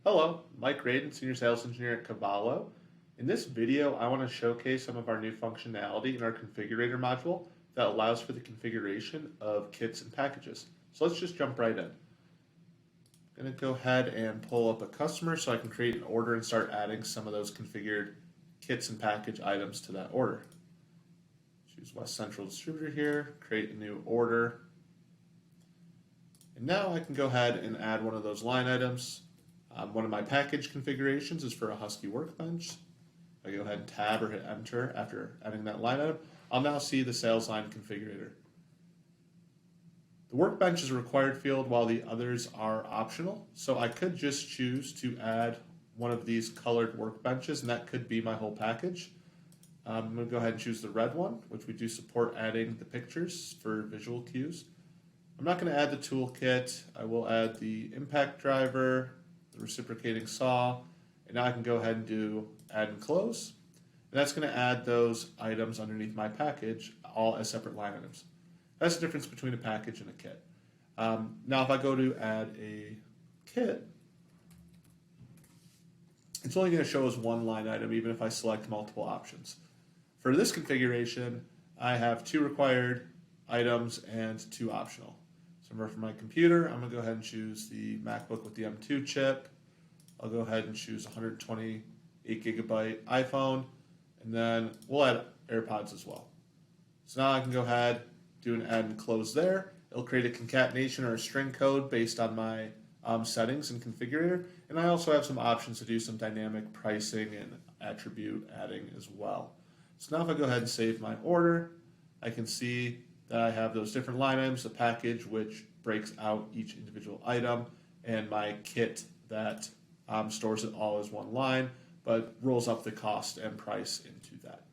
Hello, Mike Radin, Senior Sales Engineer at Cavallo. In this video, I want to showcase some of our new functionality in our configurator module that allows for the configuration of kits and packages. So let's just jump right in. I'm going to go ahead and pull up a customer so I can create an order and start adding some of those configured kits and package items to that order. Choose West Central Distributor here, create a new order. And now I can go ahead and add one of those line items. One of my package configurations is for a Husky workbench. I go ahead and tab or hit enter after adding that line item. I'll now see the sales line configurator. The workbench is a required field while the others are optional. So I could just choose to add one of these colored workbenches, and that could be my whole package. I'm going to go ahead and choose the red one, which we do support adding the pictures for visual cues. I'm not going to add the toolkit. I will add the impact driver, the reciprocating saw, and now I can go ahead and do add and close. And that's going to add those items underneath my package all as separate line items. That's the difference between a package and a kit. Now if I go to add a kit, it's only going to show as one line item even if I select multiple options. For this configuration, I have 2 required items and 2 optional. So for my computer, I'm going to go ahead and choose the MacBook with the M2 chip. I'll go ahead and choose 128 gigabyte iPhone, and then we'll add AirPods as well. So now I can go ahead, do an add and close there. It'll create a concatenation or a string code based on my settings and configurator, and I also have some options to do some dynamic pricing and attribute adding as well. So now if I go ahead and save my order, I can see that I have those different line items, the package which breaks out each individual item, and my kit that stores it all as one line, but rolls up the cost and price into that.